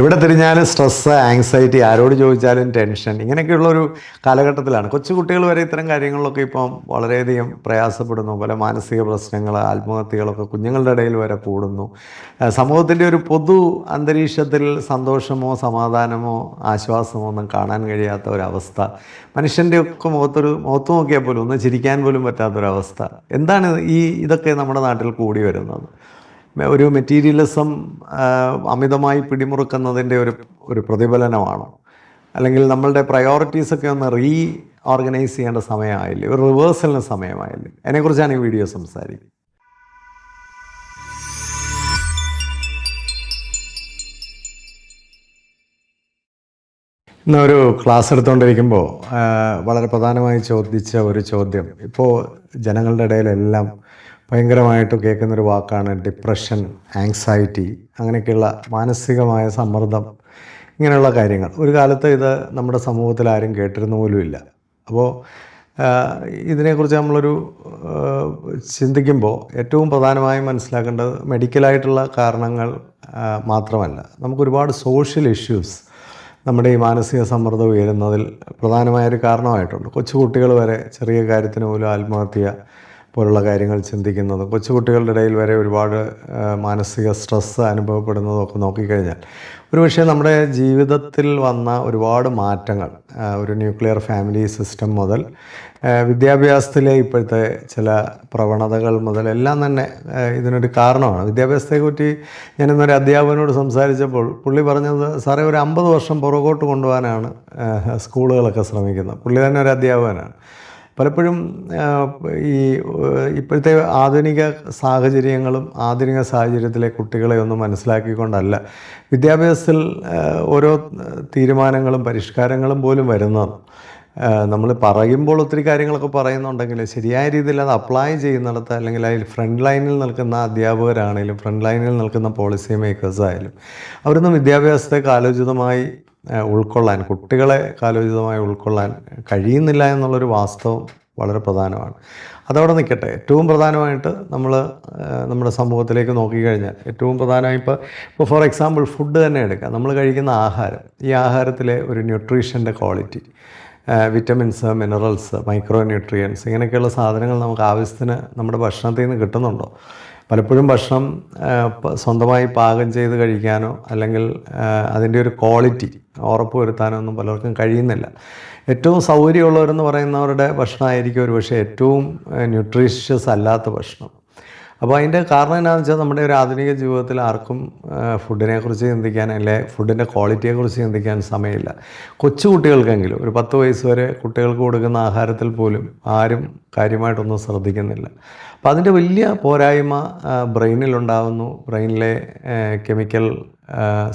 ഇവിടെ തിരിഞ്ഞാലും stress, anxiety, ആരോട് ചോദിച്ചാലും ടെൻഷൻ, ഇങ്ങനെയൊക്കെയുള്ളൊരു കാലഘട്ടത്തിലാണ്. കൊച്ചുകുട്ടികൾ വരെ ഇത്തരം കാര്യങ്ങളിലൊക്കെ ഇപ്പം വളരെയധികം പ്രയാസപ്പെടുന്നു. പല മാനസിക പ്രശ്നങ്ങൾ, ആത്മഹത്യകളൊക്കെ കുഞ്ഞുങ്ങളുടെ ഇടയിൽ വരെ കൂടുന്നു. സമൂഹത്തിൻ്റെ ഒരു പൊതു അന്തരീക്ഷത്തിൽ സന്തോഷമോ സമാധാനമോ ആശ്വാസമോ ഒന്നും കാണാൻ കഴിയാത്ത ഒരവസ്ഥ, മനുഷ്യൻ്റെയൊക്കെ മുഖത്ത് നോക്കിയാൽ പോലും ഒന്ന് ചിരിക്കാൻ പോലും പറ്റാത്തൊരവസ്ഥ. എന്താണ് ഇതൊക്കെ നമ്മുടെ നാട്ടിൽ കൂടി വരുന്നത്? ഒരു മെറ്റീരിയലിസം അമിതമായി പിടിമുറുക്കുന്നതിൻ്റെ ഒരു പ്രതിഫലനമാണോ? അല്ലെങ്കിൽ നമ്മളുടെ പ്രയോറിറ്റീസൊക്കെ ഒന്ന് ഓർഗനൈസ് ചെയ്യേണ്ട സമയമായില്ലേ? ഒരു റിവേഴ്സലിന് സമയമായില്ലേ? അതിനെക്കുറിച്ചാണ് ഈ വീഡിയോ സംസാരിക്കുന്നത്. ഇന്നൊരു ക്ലാസ് എടുത്തുകൊണ്ടിരിക്കുമ്പോൾ വളരെ പ്രധാനമായി ചോദിച്ച ഒരു ചോദ്യം, ഇപ്പോൾ ജനങ്ങളുടെ ഇടയിലെല്ലാം ഭയങ്കരമായിട്ട് കേൾക്കുന്നൊരു വാക്കാണ് ഡിപ്രഷൻ, ആങ്സൈറ്റി, അങ്ങനെയൊക്കെയുള്ള മാനസികമായ സമ്മർദ്ദം, ഇങ്ങനെയുള്ള കാര്യങ്ങൾ. ഒരു കാലത്ത് ഇത് നമ്മുടെ സമൂഹത്തിൽ ആരും കേട്ടിരുന്ന പോലുമില്ല. അപ്പോൾ ഇതിനെക്കുറിച്ച് നമ്മളൊരു ചിന്തിക്കുമ്പോൾ ഏറ്റവും പ്രധാനമായും മനസ്സിലാക്കേണ്ടത് മെഡിക്കലായിട്ടുള്ള കാരണങ്ങൾ മാത്രമല്ല, നമുക്കൊരുപാട് സോഷ്യൽ ഇഷ്യൂസ് നമ്മുടെ ഈ മാനസിക സമ്മർദ്ദം ഉയരുന്നതിൽ പ്രധാനമായൊരു കാരണമായിട്ടുണ്ട്. കൊച്ചുകുട്ടികൾ വരെ ചെറിയ കാര്യത്തിന് പോലും ആത്മഹത്യ പോലുള്ള കാര്യങ്ങൾ ചിന്തിക്കുന്നതും, കൊച്ചുകുട്ടികളുടെ ഇടയിൽ വരെ ഒരുപാട് മാനസിക സ്ട്രെസ്സ് അനുഭവപ്പെടുന്നതും ഒക്കെ നോക്കിക്കഴിഞ്ഞാൽ ഒരുപക്ഷെ നമ്മുടെ ജീവിതത്തിൽ വന്ന ഒരുപാട് മാറ്റങ്ങൾ, ഒരു ന്യൂക്ലിയർ ഫാമിലി സിസ്റ്റം മുതൽ വിദ്യാഭ്യാസത്തിലെ ഇപ്പോഴത്തെ ചില പ്രവണതകൾ മുതൽ എല്ലാം തന്നെ ഇതിനൊരു കാരണമാണ്. വിദ്യാഭ്യാസത്തെക്കുറിച്ച് ഞാനിന്നൊരു അധ്യാപകനോട് സംസാരിച്ചപ്പോൾ പുള്ളി പറഞ്ഞത്, സാറേ ഒരു 50 വർഷം പുറകോട്ട് കൊണ്ടുപോകാനാണ് സ്കൂളുകളൊക്കെ ശ്രമിക്കുന്നത്. പുള്ളി തന്നെ ഒരു അധ്യാപകനാണ്. പലപ്പോഴും ഇപ്പോഴത്തെ ആധുനിക സാഹചര്യങ്ങളും ആധുനിക സാഹചര്യത്തിലെ കുട്ടികളെ ഒന്നും മനസ്സിലാക്കിക്കൊണ്ടല്ല വിദ്യാഭ്യാസത്തിൽ ഓരോ തീരുമാനങ്ങളും പരിഷ്കാരങ്ങളും പോലും വരുന്നത്. നമ്മൾ പറയുമ്പോൾ ഒത്തിരി കാര്യങ്ങളൊക്കെ പറയുന്നുണ്ടെങ്കിൽ ശരിയായ രീതിയിൽ അത് അപ്ലൈ ചെയ്യുന്നിടത്ത്, അല്ലെങ്കിൽ അതിൽ ഫ്രണ്ട് ലൈനിൽ നിൽക്കുന്ന അധ്യാപകരാണെങ്കിലും ഫ്രണ്ട് ലൈനിൽ നിൽക്കുന്ന പോളിസി മേക്കേഴ്സായാലും അവരൊന്നും വിദ്യാഭ്യാസത്തെ കാലോചിതമായി ഉൾക്കൊള്ളാൻ, കുട്ടികളെ കാലോചിതമായി ഉൾക്കൊള്ളാൻ കഴിയുന്നില്ല എന്നുള്ളൊരു വാസ്തവം വളരെ പ്രധാനമാണ്. അതവിടെ നിൽക്കട്ടെ. ഏറ്റവും പ്രധാനമായിട്ട് നമ്മൾ നമ്മുടെ സമൂഹത്തിലേക്ക് നോക്കിക്കഴിഞ്ഞാൽ ഏറ്റവും പ്രധാനമായി ഇപ്പോൾ ഫോർ എക്സാമ്പിൾ ഫുഡ് തന്നെ എടുക്കാം. നമ്മൾ കഴിക്കുന്ന ആഹാരം, ഈ ആഹാരത്തിലെ ഒരു ന്യൂട്രീഷൻ്റെ quality, vitamins, minerals, micro nutrients, ഇങ്ങനെയൊക്കെയുള്ള സാധനങ്ങൾ നമുക്ക് ആവശ്യത്തിന് നമ്മുടെ ഭക്ഷണത്തിൽ നിന്ന് കിട്ടുന്നുണ്ടോ? പലപ്പോഴും ഭക്ഷണം സ്വന്തമായി പാകം ചെയ്ത് കഴിക്കാനോ അല്ലെങ്കിൽ അതിൻ്റെ ഒരു ക്വാളിറ്റി ഉറപ്പ് വരുത്താനോ ഒന്നും പലർക്കും കഴിയുന്നില്ല. ഏറ്റവും സൗകര്യമുള്ളവരെന്ന് പറയുന്നവരുടെ ഭക്ഷണമായിരിക്കും ഒരു പക്ഷേ ഏറ്റവും ന്യൂട്രീഷ്യസ് അല്ലാത്ത ഭക്ഷണം. അപ്പോൾ അതിൻ്റെ കാരണം എന്താണെന്ന് വെച്ചാൽ നമ്മുടെ ഒരു ആധുനിക ജീവിതത്തിൽ ആർക്കും ഫുഡിനെക്കുറിച്ച് ചിന്തിക്കാൻ, അല്ലെ ഫുഡിൻ്റെ ക്വാളിറ്റിയെക്കുറിച്ച് ചിന്തിക്കാൻ സമയമില്ല. കൊച്ചു കുട്ടികൾക്കെങ്കിലും ഒരു 10 വയസ്സ് വരെ കുട്ടികൾക്ക് കൊടുക്കുന്ന ആഹാരത്തിൽ പോലും ആരും കാര്യമായിട്ടൊന്നും ശ്രദ്ധിക്കുന്നില്ല. അപ്പോൾ അതിൻ്റെ വലിയ പോരായ്മ ബ്രെയിനിലുണ്ടാകുന്നു, ബ്രെയിനിലെ കെമിക്കൽ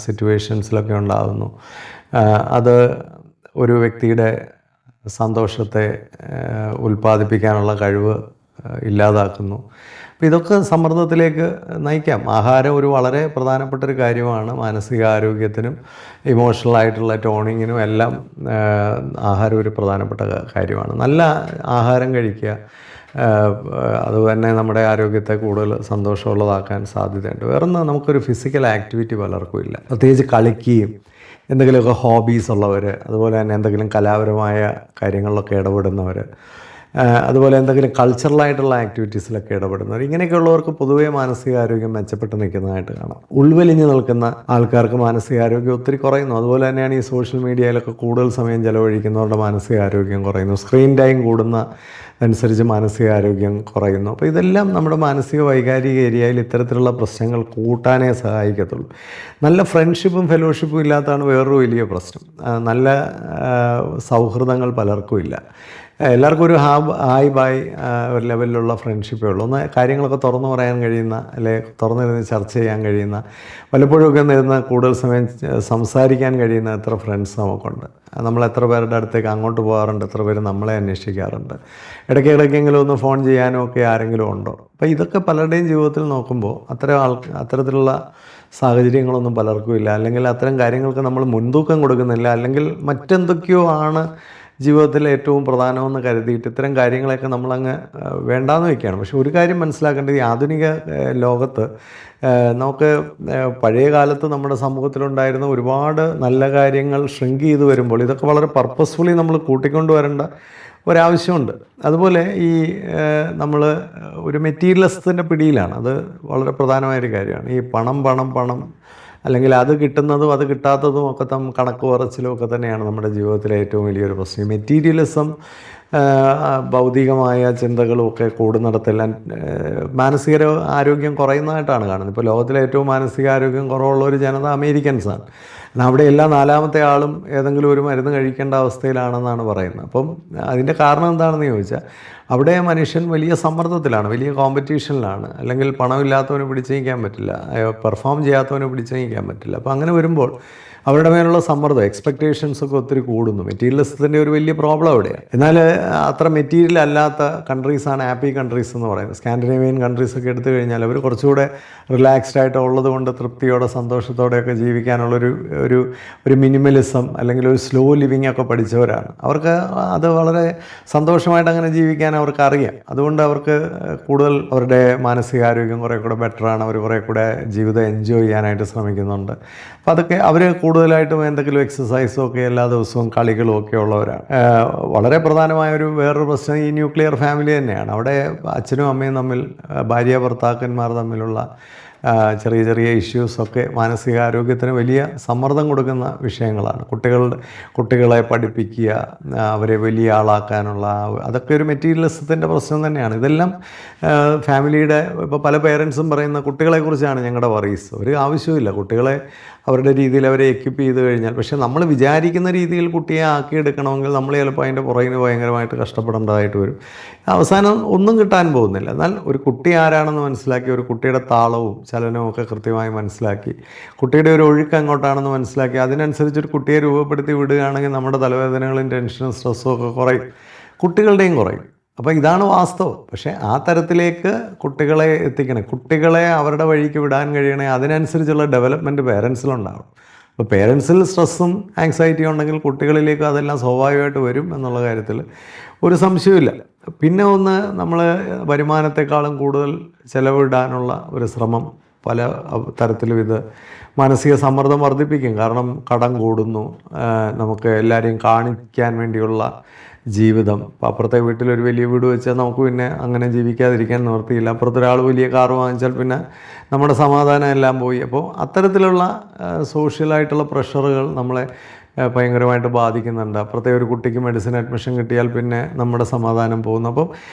സിറ്റുവേഷൻസിലൊക്കെ ഉണ്ടാകുന്നു. അത് ഒരു വ്യക്തിയുടെ സന്തോഷത്തെ ഉൽപ്പാദിപ്പിക്കാനുള്ള കഴിവ് ഇല്ലാതാക്കുന്നു. അപ്പോൾ ഇതൊക്കെ സമ്മർദ്ദത്തിലേക്ക് നയിക്കാം. ആഹാരം ഒരു വളരെ പ്രധാനപ്പെട്ടൊരു കാര്യമാണ്. മാനസികാരോഗ്യത്തിനും ഇമോഷണലായിട്ടുള്ള ടോണിങ്ങിനും എല്ലാം ആഹാരം ഒരു പ്രധാനപ്പെട്ട കാര്യമാണ്. നല്ല ആഹാരം കഴിക്കുക, അതുതന്നെ നമ്മുടെ ആരോഗ്യത്തെ കൂടുതൽ സന്തോഷമുള്ളതാക്കാൻ സാധ്യതയുണ്ട്. വേറൊന്ന്, നമുക്കൊരു ഫിസിക്കൽ ആക്ടിവിറ്റി പലർക്കും ഇല്ല. പ്രത്യേകിച്ച് കളിക്കുകയും എന്തെങ്കിലുമൊക്കെ ഹോബീസ് ഉള്ളവർ, അതുപോലെ തന്നെ എന്തെങ്കിലും കലാപരമായ കാര്യങ്ങളിലൊക്കെ ഇടപെടുന്നവർ, അതുപോലെ എന്തെങ്കിലും കൾച്ചറലായിട്ടുള്ള ആക്ടിവിറ്റീസിലൊക്കെ ഇടപെടുന്നവർ, ഇങ്ങനെയൊക്കെയുള്ളവർക്ക് പൊതുവേ മാനസികാരോഗ്യം മെച്ചപ്പെട്ട് നിൽക്കുന്നതായിട്ട് കാണാം. ഉൾവലിഞ്ഞ് നിൽക്കുന്ന ആൾക്കാർക്ക് മാനസികാരോഗ്യം ഒത്തിരി കുറയുന്നു. അതുപോലെ തന്നെയാണ് ഈ സോഷ്യൽ മീഡിയയിലൊക്കെ കൂടുതൽ സമയം ചിലവഴിക്കുന്നവരുടെ മാനസികാരോഗ്യം കുറയുന്നു. സ്ക്രീൻ ടൈം കൂടുന്ന അനുസരിച്ച് മാനസികാരോഗ്യം കുറയുന്നു. അപ്പോൾ ഇതെല്ലാം നമ്മുടെ മാനസിക വൈകാരിക ഏരിയയിൽ ഇത്തരത്തിലുള്ള പ്രശ്നങ്ങൾ കൂട്ടാനേ സഹായിക്കത്തുള്ളൂ. നല്ല ഫ്രണ്ട്ഷിപ്പും ഫെലോഷിപ്പും ഇല്ലാത്തതാണ് വേറൊരു വലിയ പ്രശ്നം. നല്ല സൗഹൃദങ്ങൾ പലർക്കും ഇല്ല. എല്ലാവർക്കും ഒരു ഹായ് ബായ് ഒരു ലെവലിലുള്ള ഫ്രണ്ട്ഷിപ്പേ ഉള്ളൂ. ഒന്ന് കാര്യങ്ങളൊക്കെ തുറന്നു പറയാൻ കഴിയുന്ന, അല്ലെ തുറന്നിരുന്ന് ചർച്ച ചെയ്യാൻ കഴിയുന്ന, വല്ലപ്പോഴൊക്കെ ഇരുന്ന് കൂടുതൽ സമയം സംസാരിക്കാൻ കഴിയുന്ന എത്ര ഫ്രണ്ട്സ് നമുക്കുണ്ട്? നമ്മൾ എത്ര പേരുടെ അടുത്തേക്ക് അങ്ങോട്ട് പോകാറുണ്ട്? എത്ര പേര് നമ്മളെ അന്വേഷിക്കാറുണ്ട്? ഇടയ്ക്കെങ്കിലും ഒന്ന് ഫോൺ ചെയ്യാനോ ഒക്കെ ആരെങ്കിലും ഉണ്ടോ? അപ്പോൾ ഇതൊക്കെ പലരുടെയും ജീവിതത്തിൽ നോക്കുമ്പോൾ അത്തരത്തിലുള്ള സാഹചര്യങ്ങളൊന്നും പലർക്കും ഇല്ല. അല്ലെങ്കിൽ അത്തരം കാര്യങ്ങൾക്ക് നമ്മൾ മുൻതൂക്കം കൊടുക്കുന്നില്ല. അല്ലെങ്കിൽ മറ്റെന്തൊക്കെയോ ആണ് ജീവിതത്തിൽ ഏറ്റവും പ്രധാനമെന്ന് കരുതിയിട്ട് ഇത്തരം കാര്യങ്ങളൊക്കെ നമ്മളങ്ങ് വേണ്ടാന്ന് വയ്ക്കുകയാണ്. പക്ഷെ ഒരു കാര്യം മനസ്സിലാക്കേണ്ടത്, ഈ ആധുനിക ലോകത്ത് നമുക്ക് പഴയ കാലത്ത് നമ്മുടെ സമൂഹത്തിലുണ്ടായിരുന്ന ഒരുപാട് നല്ല കാര്യങ്ങൾ ഷ്രിങ്ക് ചെയ്ത് വരുമ്പോൾ ഇതൊക്കെ വളരെ പർപ്പസ്ഫുള്ളി നമ്മൾ കൂട്ടിക്കൊണ്ട് വരേണ്ട ഒരാവശ്യമുണ്ട്. അതുപോലെ ഈ നമ്മൾ ഒരു മെറ്റീരിയലിസത്തിൻ്റെ പിടിയിലാണ്. അത് വളരെ പ്രധാനമായൊരു കാര്യമാണ്. ഈ പണം പണം പണം അല്ലെങ്കിൽ അത് കിട്ടുന്നതും അത് കിട്ടാത്തതും ഒക്കെ കണക്ക് പറച്ചിലും ഒക്കെ തന്നെയാണ് നമ്മുടെ ജീവിതത്തിലെ ഏറ്റവും വലിയൊരു പ്രശ്നം. മെറ്റീരിയലിസം, ഭൗതികമായ ചിന്തകളും ഒക്കെ കൂടുന്നിടത്തെല്ലാം മാനസിക ആരോഗ്യം കുറയുന്നതായിട്ടാണ് കാണുന്നത്. ഇപ്പോൾ ലോകത്തിലെ ഏറ്റവും മാനസികാരോഗ്യം കുറവുള്ള ഒരു ജനത അമേരിക്കൻസാണ്. അവിടെ എല്ലാ നാലാമത്തെ ആളും ഏതെങ്കിലും ഒരു മരുന്ന് കഴിക്കേണ്ട അവസ്ഥയിലാണെന്നാണ് പറയുന്നത്. അപ്പം അതിൻ്റെ കാരണം എന്താണെന്ന് ചോദിച്ചാൽ, അവിടെ മനുഷ്യൻ വലിയ സമ്മർദ്ദത്തിലാണ്, വലിയ കോമ്പറ്റീഷനിലാണ്. അല്ലെങ്കിൽ പണമില്ലാത്തവന് പിടിച്ചു നിൽക്കാൻ പറ്റില്ല, പെർഫോം ചെയ്യാത്തവന് പിടിച്ചു നിൽക്കാൻ പറ്റില്ല. അപ്പോൾ അങ്ങനെ വരുമ്പോൾ അവരുടെ മേലുള്ള സമ്മർദ്ദം, എക്സ്പെക്റ്റേഷൻസൊക്കെ ഒത്തിരി കൂടുന്നു. മെറ്റീരിയലിസത്തിൻ്റെ ഒരു വലിയ പ്രോബ്ലം അവിടെയാണ്. എന്നാൽ അത്ര മെറ്റീരിയൽ അല്ലാത്ത കൺട്രീസാണ് ഹാപ്പി കൺട്രീസ് എന്ന് പറയുന്നത്. സ്കാൻഡിനേവിയൻ കൺട്രീസൊക്കെ എടുത്തു കഴിഞ്ഞാൽ അവർ കുറച്ചുകൂടെ റിലാക്സ്ഡ് ആയിട്ട് ഉള്ളത് കൊണ്ട് തൃപ്തിയോടെ സന്തോഷത്തോടെയൊക്കെ ജീവിക്കാനുള്ളൊരു ഒരു മിനിമലിസം അല്ലെങ്കിൽ ഒരു സ്ലോ ലിവിങ് ഒക്കെ പഠിച്ചവരാണ്. അവർക്ക് അത് വളരെ സന്തോഷമായിട്ട് അങ്ങനെ ജീവിക്കാൻ അവർക്ക് അറിയാം. അതുകൊണ്ട് അവർക്ക് കൂടുതൽ അവരുടെ മാനസികാരോഗ്യം കുറേ കൂടെ ബെറ്ററാണ്. അവർ കുറേ കൂടെ ജീവിതം എൻജോയ് ചെയ്യാനായിട്ട് ശ്രമിക്കുന്നുണ്ട്. അപ്പോൾ അതൊക്കെ അവർ കൂടുതലായിട്ടും എന്തെങ്കിലും എക്സസൈസും ഒക്കെ എല്ലാ ദിവസവും കളികളും ഒക്കെ ഉള്ളവരാണ്. വളരെ പ്രധാനമായ വേറൊരു പ്രശ്നം ഈ ന്യൂക്ലിയർ ഫാമിലി തന്നെയാണ്. അവിടെ അച്ഛനും അമ്മയും തമ്മിൽ, ഭാര്യ ഭർത്താക്കന്മാർ തമ്മിലുള്ള ചെറിയ ചെറിയ ഇഷ്യൂസൊക്കെ മാനസികാരോഗ്യത്തിന് വലിയ സമ്മർദ്ദം കൊടുക്കുന്ന വിഷയങ്ങളാണ്. കുട്ടികളെ പഠിപ്പിക്കുക, അവരെ വലിയ ആളാക്കാനുള്ള, അതൊക്കെ ഒരു മെറ്റീരിയലിസത്തിൻ്റെ പ്രശ്നം തന്നെയാണ്. ഇതെല്ലാം ഫാമിലിയുടെ, ഇപ്പോൾ പല പേരൻസും പറയുന്ന കുട്ടികളെക്കുറിച്ചാണ് ഞങ്ങളുടെ വറീസ്. ഒരു ആവശ്യമില്ല. കുട്ടികളെ അവരുടെ രീതിയിൽ അവരെ എക്യുപ്പ് ചെയ്ത് കഴിഞ്ഞാൽ, പക്ഷേ നമ്മൾ വിചാരിക്കുന്ന രീതിയിൽ കുട്ടിയെ ആക്കിയെടുക്കണമെങ്കിൽ നമ്മൾ ചിലപ്പോൾ അതിൻ്റെ പുറകിന് ഭയങ്കരമായിട്ട് കഷ്ടപ്പെടേണ്ടതായിട്ട് വരും. അവസാനം ഒന്നും കിട്ടാൻ പോകുന്നില്ല. എന്നാൽ ഒരു കുട്ടി ആരാണെന്ന് മനസ്സിലാക്കി, ഒരു കുട്ടിയുടെ താളവും ചലനവും ഒക്കെ കൃത്യമായി മനസ്സിലാക്കി, കുട്ടിയുടെ ഒരു ഒഴുക്ക് എങ്ങോട്ടാണെന്ന് മനസ്സിലാക്കി, അതിനനുസരിച്ചൊരു കുട്ടിയെ രൂപപ്പെടുത്തി വിടുകയാണെങ്കിൽ നമ്മുടെ തലവേദനകളും ടെൻഷനും സ്ട്രെസ്സും ഒക്കെ കുറയും, കുട്ടികളുടെയും കുറയും. അപ്പോൾ ഇതാണ് വാസ്തവം. പക്ഷേ ആ തരത്തിലേക്ക് കുട്ടികളെ എത്തിക്കണം. കുട്ടികളെ അവരുടെ വഴിക്ക് വിടാൻ കഴിയണേ അതിനനുസരിച്ചുള്ള ഡെവലപ്മെൻറ്റ് പേരൻസിലുണ്ടാകും. അപ്പോൾ പേരൻസിൽ സ്ട്രെസ്സും ആങ്സൈറ്റിയും ഉണ്ടെങ്കിൽ കുട്ടികളിലേക്ക് അതെല്ലാം സ്വാഭാവികമായിട്ട് വരും എന്നുള്ള കാര്യത്തിൽ ഒരു സംശയമില്ല. പിന്നെ ഒന്ന്, നമ്മൾ വരുമാനത്തെക്കാളും കൂടുതൽ ചിലവിടാനുള്ള ഒരു ശ്രമം പല തരത്തിലും ഇത് മാനസിക സമ്മർദ്ദം വർദ്ധിപ്പിക്കും. കാരണം കടം കൂടുന്നു, നമുക്ക് എല്ലാവരെയും കാണിക്കാൻ വേണ്ടിയുള്ള ജീവിതം. ഇപ്പോൾ അപ്പുറത്തെ വീട്ടിലൊരു വലിയ വീട് വെച്ചാൽ നമുക്ക് പിന്നെ അങ്ങനെ ജീവിക്കാതിരിക്കാൻ നിവൃത്തിയില്ല. അപ്പുറത്തൊരാൾ വലിയ കാർ വാങ്ങിച്ചാൽ പിന്നെ നമ്മുടെ സമാധാനം എല്ലാം പോയി. അപ്പോൾ അത്തരത്തിലുള്ള സോഷ്യലായിട്ടുള്ള പ്രഷറുകൾ നമ്മളെ ഭയങ്കരമായിട്ട് ബാധിക്കുന്നുണ്ട്. അപ്പുറത്തെ ഒരു കുട്ടിക്ക് മെഡിസിൻ അഡ്മിഷൻ കിട്ടിയാൽ പിന്നെ നമ്മുടെ സമാധാനം പോകുന്നു. അപ്പം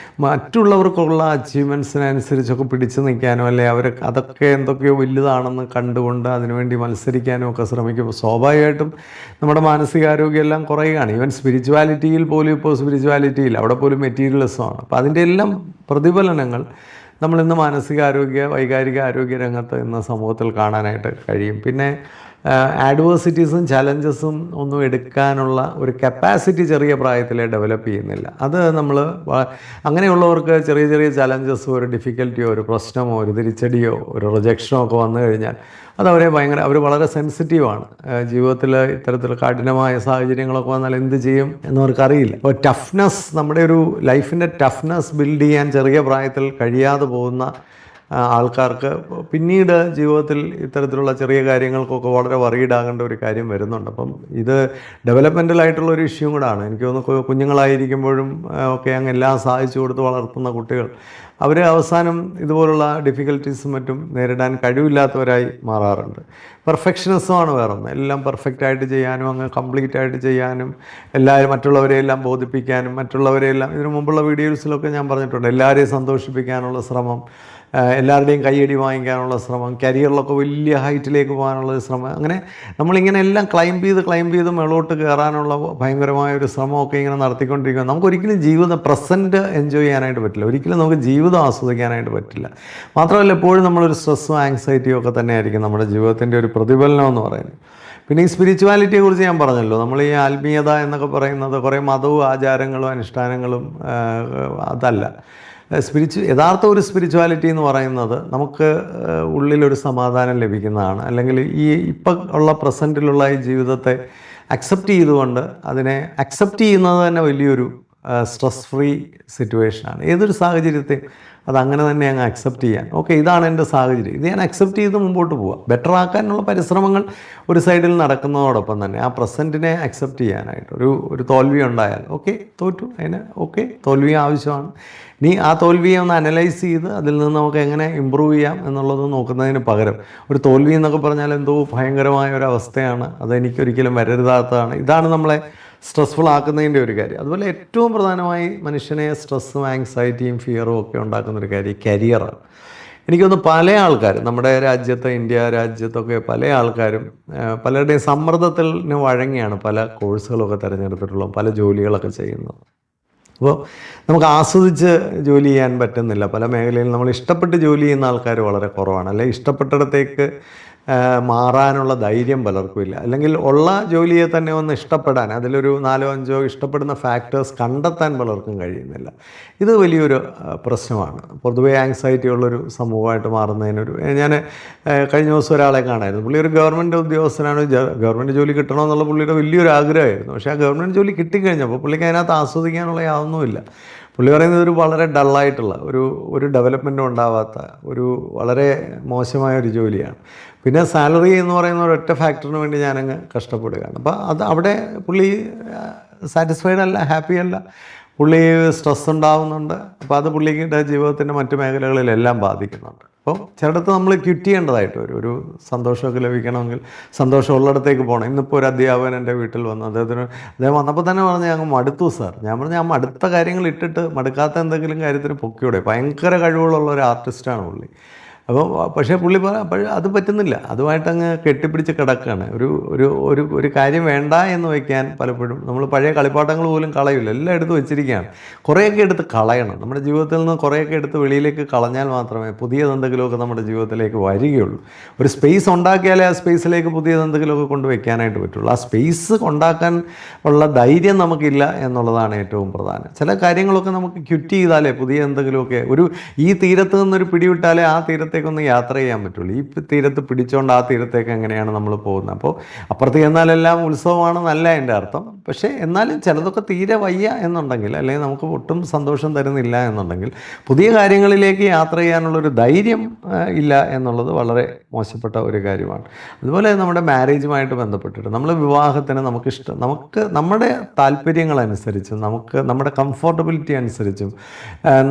മറ്റുള്ളവർക്കുള്ള അച്ചീവ്മെൻറ്റ്സിനനുസരിച്ചൊക്കെ പിടിച്ചു നിൽക്കാനോ, അല്ലെ അവർ അതൊക്കെ എന്തൊക്കെയോ വലുതാണെന്ന് കണ്ടുകൊണ്ട് അതിനുവേണ്ടി മത്സരിക്കാനും ഒക്കെ ശ്രമിക്കുമ്പോൾ സ്വാഭാവികമായിട്ടും നമ്മുടെ മാനസികാരോഗ്യം എല്ലാം കുറയുകയാണ്. ഈവൻ സ്പിരിച്വാലിറ്റിയിൽ പോലും, ഇപ്പോൾ സ്പിരിച്വാലിറ്റിയിൽ അവിടെ പോലും മെറ്റീരിയലിസമാണ്. അപ്പോൾ അതിൻ്റെ എല്ലാം പ്രതിഫലനങ്ങൾ നമ്മളിന്ന് വൈകാരിക ആരോഗ്യ രംഗത്ത് ഇന്ന് സമൂഹത്തിൽ കാണാനായിട്ട് കഴിയും. പിന്നെ ആഡ്വേഴ്സിറ്റീസും ചലഞ്ചസും ഒന്നും എടുക്കാനുള്ള ഒരു കപ്പാസിറ്റി ചെറിയ പ്രായത്തിലേ ഡെവലപ്പ് ചെയ്യുന്നില്ല. അത് നമ്മൾ അങ്ങനെയുള്ളവർക്ക് ചെറിയ ചെറിയ ചലഞ്ചസോ, ഒരു ഡിഫിക്കൽറ്റിയോ, ഒരു പ്രശ്നമോ, ഒരു തിരിച്ചടിയോ, ഒരു റിജക്ഷനോ ഒക്കെ വന്നു കഴിഞ്ഞാൽ അതവരെ അവർ വളരെ സെൻസിറ്റീവാണ്. ജീവിതത്തിൽ ഇത്തരത്തിൽ കഠിനമായ സാഹചര്യങ്ങളൊക്കെ വന്നാൽ എന്ത് ചെയ്യും എന്നവർക്കറിയില്ല. അപ്പോൾ ടഫ്നെസ്, നമ്മുടെ ഒരു ലൈഫിൻ്റെ ടഫ്നെസ് ബിൽഡ് ചെയ്യാൻ ചെറിയ പ്രായത്തിൽ കഴിയാതെ പോകുന്ന ആൾക്കാർക്ക് പിന്നീട് ജീവിതത്തിൽ ഇത്തരത്തിലുള്ള ചെറിയ കാര്യങ്ങൾക്കൊക്കെ വളരെ വറീഡാകേണ്ട ഒരു കാര്യം വരുന്നുണ്ട്. അപ്പം ഇത് ഡെവലപ്മെൻ്റലായിട്ടുള്ളൊരു ഇഷ്യൂ കൂടാണ്. എനിക്ക് തോന്നുന്നു കുഞ്ഞുങ്ങളായിരിക്കുമ്പോഴും ഒക്കെ അങ്ങ് എല്ലാം സാധിച്ചു കൊടുത്ത് വളർത്തുന്ന കുട്ടികൾ അവർ അവസാനം ഇതുപോലുള്ള ഡിഫിക്കൽട്ടീസും മറ്റും നേരിടാൻ കഴിവില്ലാത്തവരായി മാറാറുണ്ട്. പെർഫെക്ഷനിസമാണ് വേറൊന്ന്. എല്ലാം പെർഫെക്റ്റായിട്ട് ചെയ്യാനും അങ്ങ് കംപ്ലീറ്റ് ആയിട്ട് ചെയ്യാനും മറ്റുള്ളവരെയെല്ലാം ബോധിപ്പിക്കാനും മറ്റുള്ളവരെയെല്ലാം ഇതിനു മുമ്പുള്ള വീഡിയോസിലൊക്കെ ഞാൻ പറഞ്ഞിട്ടുണ്ട്. എല്ലാവരെയും സന്തോഷിപ്പിക്കാനുള്ള ശ്രമം, എല്ലാവരുടെയും കയ്യടി വാങ്ങിക്കാനുള്ള ശ്രമം, കരിയറിലൊക്കെ വലിയ ഹൈറ്റിലേക്ക് പോകാനുള്ള ശ്രമം, അങ്ങനെ നമ്മളിങ്ങനെ എല്ലാം ക്ലൈംബ് ചെയ്ത് മേളോട്ട് കയറാനുള്ള ഭയങ്കരമായൊരു ശ്രമമൊക്കെ ഇങ്ങനെ നടത്തിക്കൊണ്ടിരിക്കുക. നമുക്കൊരിക്കലും ജീവിതം പ്രസൻറ്റ് എൻജോയ് ചെയ്യാനായിട്ട് പറ്റില്ല. ഒരിക്കലും നമുക്ക് ജീവിതം ആസ്വദിക്കാനായിട്ട് പറ്റില്ല. മാത്രമല്ല എപ്പോഴും നമ്മളൊരു സ്ട്രെസ്സും ആങ്സൈറ്റിയും ഒക്കെ തന്നെയായിരിക്കും നമ്മുടെ ജീവിതത്തിൻ്റെ ഒരു പ്രതിഫലനം എന്ന് പറയുന്നത്. പിന്നെ ഈ സ്പിരിച്വാലിറ്റിയെക്കുറിച്ച് ഞാൻ പറഞ്ഞല്ലോ, നമ്മൾ ഈ ആത്മീയത എന്നൊക്കെ പറയുന്നത് കുറേ മതവും ആചാരങ്ങളും അനുഷ്ഠാനങ്ങളും അതല്ല. യഥാർത്ഥ ഒരു സ്പിരിച്വാലിറ്റി എന്ന് പറയുന്നത് നമുക്ക് ഉള്ളിലൊരു സമാധാനം ലഭിക്കുന്നതാണ്. അല്ലെങ്കിൽ ഈ ഇപ്പം ഉള്ള പ്രസൻറ്റിലുള്ള ഈ ജീവിതത്തെ അക്സെപ്റ്റ് ചെയ്തുകൊണ്ട് അതിനെ അക്സെപ്റ്റ് ചെയ്യുന്നത് തന്നെ വലിയൊരു സ്ട്രെസ് ഫ്രീ സിറ്റുവേഷനാണ്. ഏതൊരു സാഹചര്യത്തെയും അതങ്ങനെ തന്നെ അങ്ങ് അക്സെപ്റ്റ് ചെയ്യാൻ, ഓക്കെ ഇതാണ് എൻ്റെ സാഹചര്യം, ഇത് ഞാൻ അക്സെപ്റ്റ് ചെയ്ത് മുമ്പോട്ട് പോവുക. ബെറ്റർ ആക്കാനുള്ള പരിശ്രമങ്ങൾ ഒരു സൈഡിൽ നടക്കുന്നതോടൊപ്പം തന്നെ ആ പ്രസൻറ്റിനെ അക്സെപ്റ്റ് ചെയ്യാനായിട്ട് ഒരു തോൽവി ഉണ്ടായാൽ ഓക്കെ തോറ്റു, അതിന് ഓക്കെ തോൽവി ആവശ്യമാണ്. ഇനി ആ തോൽവിയെ ഒന്ന് അനലൈസ് ചെയ്ത് അതിൽ നിന്ന് നമുക്ക് എങ്ങനെ ഇമ്പ്രൂവ് ചെയ്യാം എന്നുള്ളത് നോക്കുന്നതിന് പകരം ഒരു തോൽവി എന്നൊക്കെ പറഞ്ഞാൽ എന്തോ ഭയങ്കരമായ ഒരു അവസ്ഥയാണ്, അതെനിക്കൊരിക്കലും വരരുതാത്തതാണ്, ഇതാണ് നമ്മളെ സ്ട്രെസ്ഫുൾ ആക്കുന്നതിൻ്റെ ഒരു കാര്യം. അതുപോലെ ഏറ്റവും പ്രധാനമായി മനുഷ്യനെ സ്ട്രെസ്സും ആങ്സൈറ്റിയും ഫിയറും ഒക്കെ ഉണ്ടാക്കുന്നൊരു കാര്യം കരിയറാണ്. എനിക്കൊന്ന് പല ആൾക്കാരും നമ്മുടെ രാജ്യത്ത്, ഇന്ത്യ രാജ്യത്തൊക്കെ പല ആൾക്കാരും പലരുടെയും സമ്മർദ്ദത്തിന് വഴങ്ങിയാണ് പല കോഴ്സുകളൊക്കെ തിരഞ്ഞെടുത്തിട്ടുള്ളത്, പല ജോലികളൊക്കെ ചെയ്യുന്നത്. അപ്പോൾ നമുക്ക് ആസ്വദിച്ച് ജോലി ചെയ്യാൻ പറ്റുന്നില്ല. പല മേഖലയിൽ നമ്മൾ ഇഷ്ടപ്പെട്ട് ജോലി ചെയ്യുന്ന ആൾക്കാർ വളരെ കുറവാണ്. അല്ലെങ്കിൽ ഇഷ്ടപ്പെട്ടിടത്തേക്ക് മാറാനുള്ള ധൈര്യം പലർക്കുമില്ല. അല്ലെങ്കിൽ ഉള്ള ജോലിയെ തന്നെ ഒന്ന് ഇഷ്ടപ്പെടാൻ, അതിലൊരു 4-5 ഇഷ്ടപ്പെടുന്ന ഫാക്ടേഴ്സ് കണ്ടെത്താൻ പലർക്കും കഴിയുന്നില്ല. ഇത് വലിയൊരു പ്രശ്നമാണ്. പൊതുവേ ആങ്സൈറ്റി ഉള്ളൊരു സമൂഹമായിട്ട് മാറുന്നതിനൊരു ഞാൻ കഴിഞ്ഞ ദിവസം ഒരാളെ കാണായിരുന്നു. പുള്ളി ഒരു ഗവൺമെൻറ് ഉദ്യോഗസ്ഥനാണ്, ഗവൺമെൻറ് ജോലി കിട്ടണമെന്നുള്ള പുള്ളിയുടെ വലിയൊരു ആഗ്രഹമായിരുന്നു. പക്ഷേ ആ ഗവൺമെൻറ് ജോലി കിട്ടിക്കഴിഞ്ഞപ്പോൾ പുള്ളിക്ക് അതിനകത്ത് ആസ്വദിക്കാനുള്ള യാതൊന്നുമില്ല. പുള്ളി പറയുന്നത് ഒരു വളരെ ഡള്ളായിട്ടുള്ള ഒരു ഡെവലപ്മെൻറ്റും ഉണ്ടാവാത്ത വളരെ മോശമായ ഒരു ജോലിയാണ്. പിന്നെ സാലറി എന്ന് പറയുന്ന ഒരൊറ്റ ഫാക്ടറിന് വേണ്ടി ഞാനങ്ങ് കഷ്ടപ്പെടുകയാണ്. അപ്പോൾ അവിടെ പുള്ളി സാറ്റിസ്ഫൈഡ് അല്ല, ഹാപ്പി അല്ല, പുള്ളി സ്ട്രെസ് ഉണ്ടാവുന്നുണ്ട്. അപ്പോൾ അത് പുള്ളിയുടെ ജീവിതത്തിൻ്റെ മറ്റു മേഖലകളിലെല്ലാം ബാധിക്കുന്നുണ്ട്. അപ്പോൾ ചിലയിടത്ത് നമ്മൾ ക്വിറ്റ് ചെയ്യേണ്ടതായിട്ട് വരും. ഒരു സന്തോഷമൊക്കെ ലഭിക്കണമെങ്കിൽ സന്തോഷമുള്ളിടത്തേക്ക് പോകണം. ഇന്നിപ്പോൾ ഒരു അധ്യാപകൻ എൻ്റെ വീട്ടിൽ വന്നു. അദ്ദേഹം വന്നപ്പോൾ തന്നെ പറഞ്ഞ് ഞങ്ങൾ മടുത്തു സാർ. ഞാൻ പറഞ്ഞു ഞാൻ മടുത്ത കാര്യങ്ങൾ ഇട്ടിട്ട് മടുക്കാത്ത എന്തെങ്കിലും കാര്യത്തിന് പൊക്കിയൂടെ. ഭയങ്കര കഴിവുകളുള്ള ഒരു ആർട്ടിസ്റ്റാണ് പുള്ളി. അപ്പോൾ പക്ഷേ പുള്ളി അത് പറ്റുന്നില്ല, അതുമായിട്ടങ്ങ് കെട്ടിപ്പിടിച്ച് കിടക്കുകയാണ്. ഒരു കാര്യം വേണ്ട എന്ന് വയ്ക്കാൻ പലപ്പോഴും നമ്മൾ പഴയ കളിപ്പാട്ടങ്ങൾ പോലും കളയില്ല, എല്ലാം എടുത്ത് വെച്ചിരിക്കുകയാണ്. കുറേയൊക്കെ എടുത്ത് കളയണം. നമ്മുടെ ജീവിതത്തിൽ നിന്ന് കുറേയൊക്കെ എടുത്ത് വെളിയിലേക്ക് കളഞ്ഞാൽ മാത്രമേ പുതിയതെന്തെങ്കിലുമൊക്കെ നമ്മുടെ ജീവിതത്തിലേക്ക് വരികയുള്ളൂ. ഒരു സ്പേസ് ഉണ്ടാക്കിയാലേ ആ സ്പേസിലേക്ക് പുതിയതെന്തെങ്കിലുമൊക്കെ കൊണ്ടുവയ്ക്കാനായിട്ട് പറ്റുള്ളൂ. ആ സ്പേസ് ഉണ്ടാക്കാൻ ഉള്ള ധൈര്യം നമുക്കില്ല എന്നുള്ളതാണ് ഏറ്റവും പ്രധാനം. ചില കാര്യങ്ങളൊക്കെ നമുക്ക് ക്വിറ്റ് ചെയ്താലേ പുതിയ എന്തെങ്കിലുമൊക്കെ ഈ തീരത്ത് നിന്നൊരു പിടിവിട്ടാലേ ആ തീരത്തേക്കൊന്ന് യാത്ര ചെയ്യാൻ പറ്റുള്ളൂ. ഈ തീരത്ത് പിടിച്ചുകൊണ്ട് ആ തീരത്തേക്ക് എങ്ങനെയാണ് നമ്മൾ പോകുന്നത്? അപ്പോൾ അപ്പുറത്ത് ചെന്നാലെല്ലാം ഉത്സവമാണെന്നല്ല എൻ്റെ അർത്ഥം. പക്ഷേ എന്നാലും ചിലതൊക്കെ തീരെ വയ്യ എന്നുണ്ടെങ്കിൽ, അല്ലെങ്കിൽ നമുക്ക് ഒട്ടും സന്തോഷം തരുന്നില്ല എന്നുണ്ടെങ്കിൽ, പുതിയ കാര്യങ്ങളിലേക്ക് യാത്ര ചെയ്യാനുള്ളൊരു ധൈര്യം ഇല്ല എന്നുള്ളത് വളരെ മോശപ്പെട്ട ഒരു കാര്യമാണ്. അതുപോലെ നമ്മുടെ മാരേജുമായിട്ട് ബന്ധപ്പെട്ടിട്ട് നമ്മൾ വിവാഹത്തിന് നമുക്ക് നമ്മുടെ താല്പര്യങ്ങളനുസരിച്ചും നമ്മുടെ കംഫർട്ടബിലിറ്റി അനുസരിച്ചും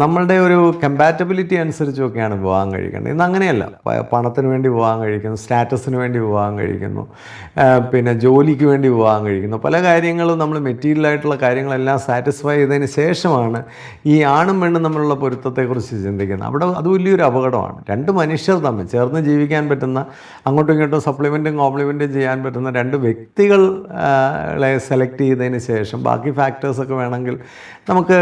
നമ്മളുടെ ഒരു കമ്പാറ്റബിലിറ്റി അനുസരിച്ചും ഒക്കെയാണ് വിവാഹം കഴിക്കേണ്ടത്. ഇന്നങ്ങനെയല്ല. പണത്തിന് വേണ്ടി വിവാഹം കഴിക്കുന്നു, സ്റ്റാറ്റസിന് വേണ്ടി വിവാഹം കഴിക്കുന്നു, പിന്നെ ജോലിക്ക് വേണ്ടി വിവാഹം കഴിക്കുന്നു. പല കാര്യങ്ങളും നമ്മൾ മെറ്റീരിയലായിട്ടുള്ള കാര്യങ്ങളെല്ലാം സാറ്റിസ്ഫൈ ചെയ്തതിന് ശേഷമാണ് ഈ ആണും പെണ്ണും തമ്മിലുള്ള പൊരുത്തത്തെക്കുറിച്ച് ചിന്തിക്കുന്നത്. അത് വലിയൊരു അപകടമാണ്. രണ്ട് മനുഷ്യർ തമ്മിൽ ചേർന്ന് ജീവിക്കാൻ പറ്റുന്ന, അങ്ങോട്ടും ഇങ്ങോട്ടും സപ്ലിമെൻറ്റും കോംപ്ലിമെൻറ്റും ചെയ്യാൻ പറ്റുന്ന രണ്ട് വ്യക്തികളെ സെലക്ട് ചെയ്തതിന് ശേഷം ബാക്കി ഫാക്ടേഴ്സൊക്കെ വേണമെങ്കിൽ നമുക്ക്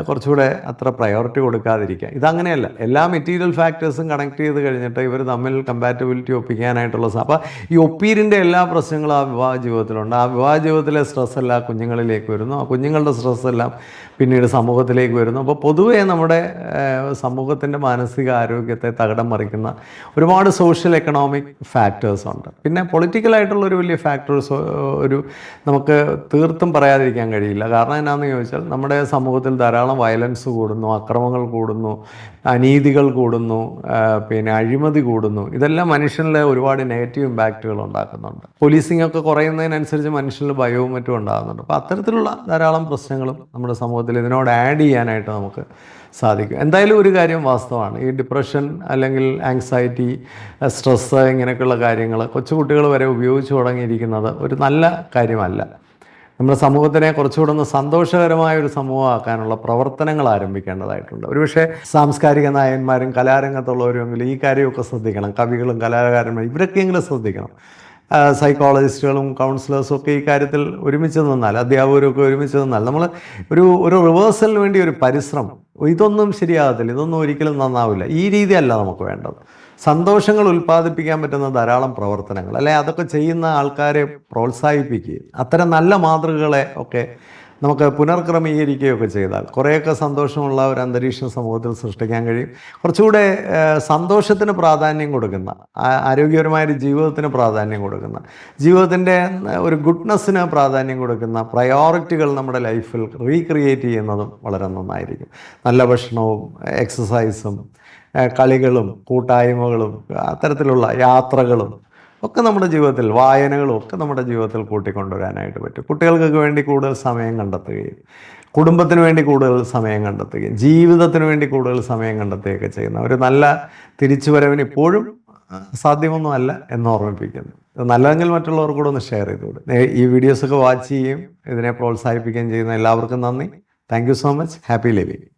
കുറച്ചുകൂടെ അത്ര പ്രയോറിറ്റി കൊടുക്കാതിരിക്കാം. ഇതങ്ങനെയല്ല. എല്ലാ മെറ്റീരിയൽ ഫാക്ടേഴ്സും കണക്ട് ചെയ്ത് കഴിഞ്ഞിട്ട് ഇവർ തമ്മിൽ കമ്പാറ്റബിലിറ്റി ഒപ്പിക്കാനായിട്ടുള്ള അപ്പോൾ ഈ ഒപ്പീരിൻ്റെ എല്ലാ പ്രശ്നങ്ങളും ആ വിവാഹ ജീവിതത്തിലുണ്ട്. ആ വിവാഹ ജീവിതത്തിലെ സ്ട്രെസ് എല്ലാം കുഞ്ഞുങ്ങളിലേക്ക് വരുന്നു. ആ കുഞ്ഞുങ്ങളുടെ സ്ട്രെസ് എല്ലാം പിന്നീട് സമൂഹത്തിലേക്ക് വരുന്നു. അപ്പോൾ പൊതുവേ നമ്മുടെ സമൂഹത്തിൻ്റെ മാനസിക ആരോഗ്യത്തെ തകിടം മറിക്കുന്ന ഒരുപാട് സോഷ്യൽ എക്കണോമിക് ഫാക്ടേഴ്സ് ഉണ്ട്. പിന്നെ പൊളിറ്റിക്കലായിട്ടുള്ള ഒരു വലിയ ഫാക്ടേഴ്സ് നമുക്ക് തീർത്തും പറയാതിരിക്കാൻ കഴിയില്ല. കാരണം എന്നാന്ന് ചോദിച്ചാൽ നമ്മുടെ സമൂഹത്തിൽ ധാരാളം വയലൻസ് കൂടുന്നു, അക്രമങ്ങൾ കൂടുന്നു, അനീതികൾ കൂടുന്നു, പിന്നെ അഴിമതി കൂടുന്നു. ഇതെല്ലാം മനുഷ്യനിലെ ഒരുപാട് നെഗറ്റീവ് ഇമ്പാക്റ്റുകൾ ഉണ്ടാക്കുന്നുണ്ട്. പോലീസിംഗ് ഒക്കെ കുറയുന്നതിനനുസരിച്ച് മനുഷ്യനിൽ ഭയവും മറ്റും ഉണ്ടാകുന്നുണ്ട്. അപ്പോൾ അത്തരത്തിലുള്ള ധാരാളം പ്രശ്നങ്ങളും നമ്മുടെ സമൂഹത്തിൽ ഇതിനോട് ആഡ് ചെയ്യാനായിട്ട് നമുക്ക് സാധിക്കും. എന്തായാലും ഒരു കാര്യം വാസ്തവമാണ്, ഈ ഡിപ്രഷൻ അല്ലെങ്കിൽ ആങ്സൈറ്റി, സ്ട്രെസ്സ്, ഇങ്ങനെയൊക്കെയുള്ള കാര്യങ്ങൾ കൊച്ചുകുട്ടികൾ വരെ ഉപയോഗിച്ച് തുടങ്ങിയിരിക്കുന്നത് ഒരു നല്ല കാര്യമല്ല. നമ്മുടെ സമൂഹത്തിനെ കുറച്ചുകൂടെ ഒന്ന് സന്തോഷകരമായ ഒരു സമൂഹമാക്കാനുള്ള പ്രവർത്തനങ്ങൾ ആരംഭിക്കേണ്ടതായിട്ടുണ്ട്. ഒരുപക്ഷെ സാംസ്കാരിക നായകന്മാരും കലാരംഗത്തുള്ളവരുമെങ്കിലും ഈ കാര്യമൊക്കെ ശ്രദ്ധിക്കണം. കവികളും കലാകാരന്മാരും ഇവരൊക്കെയെങ്കിലും ശ്രദ്ധിക്കണം. സൈക്കോളജിസ്റ്റുകളും കൗൺസിലേഴ്സും ഒക്കെ ഈ കാര്യത്തിൽ ഒരുമിച്ച് നിന്നാൽ, അധ്യാപകരൊക്കെ ഒരുമിച്ച് നിന്നാൽ നമ്മൾ ഒരു റിവേഴ്സലിന് വേണ്ടി ഒരു പരിശ്രമം, ഇതൊന്നും ശരിയാകത്തില്ല, ഇതൊന്നും ഒരിക്കലും നന്നാവില്ല, ഈ രീതിയല്ല നമുക്ക് വേണ്ടത്. സന്തോഷങ്ങൾ ഉൽപ്പാദിപ്പിക്കാൻ പറ്റുന്ന ധാരാളം പ്രവർത്തനങ്ങൾ, അല്ലെ അതൊക്കെ ചെയ്യുന്ന ആൾക്കാരെ പ്രോത്സാഹിപ്പിക്കുകയും അത്തരം നല്ല മാതൃകകളെ ഒക്കെ നമുക്ക് പുനർക്രമീകരിക്കുകയൊക്കെ ചെയ്താൽ കുറേയൊക്കെ സന്തോഷമുള്ള ഒരു അന്തരീക്ഷം സമൂഹത്തിൽ സൃഷ്ടിക്കാൻ കഴിയും. കുറച്ചുകൂടെ സന്തോഷത്തിന് പ്രാധാന്യം കൊടുക്കുന്ന, ആരോഗ്യപരമായൊരു ജീവിതത്തിന് പ്രാധാന്യം കൊടുക്കുന്ന, ജീവിതത്തിൻ്റെ ഒരു ഗുഡ്നെസ്സിന് പ്രാധാന്യം കൊടുക്കുന്ന പ്രയോറിറ്റികൾ നമ്മുടെ ലൈഫിൽ റീക്രിയേറ്റ് ചെയ്യുന്നതും വളരെ നന്നായിരിക്കും. നല്ല ഭക്ഷണവും എക്സസൈസും കളികളും കൂട്ടായ്മകളും അത്തരത്തിലുള്ള യാത്രകളും ഒക്കെ നമ്മുടെ ജീവിതത്തിൽ, വായനകളും ഒക്കെ നമ്മുടെ ജീവിതത്തിൽ കൂട്ടിക്കൊണ്ടുവരാനായിട്ട് പറ്റും. കുട്ടികൾക്കൊക്കെ വേണ്ടി കൂടുതൽ സമയം കണ്ടെത്തുകയും കുടുംബത്തിന് വേണ്ടി കൂടുതൽ സമയം കണ്ടെത്തുകയും ജീവിതത്തിന് വേണ്ടി കൂടുതൽ സമയം കണ്ടെത്തുകയൊക്കെ ചെയ്യുന്ന ഒരു നല്ല തിരിച്ചുവരവിന് ഇപ്പോഴും സാധ്യമൊന്നുമല്ല എന്ന് ഓർമ്മിപ്പിക്കുന്നു. ഇത് നല്ലതെങ്കിൽ മറ്റുള്ളവർക്ക് കൂടെ ഒന്ന് ഷെയർ ചെയ്തുകൂടെ. ഈ വീഡിയോസൊക്കെ വാച്ച് ചെയ്യുകയും ഇതിനെ പ്രോത്സാഹിപ്പിക്കുകയും ചെയ്യുന്ന എല്ലാവർക്കും നന്ദി. Thank you so much. Happy living.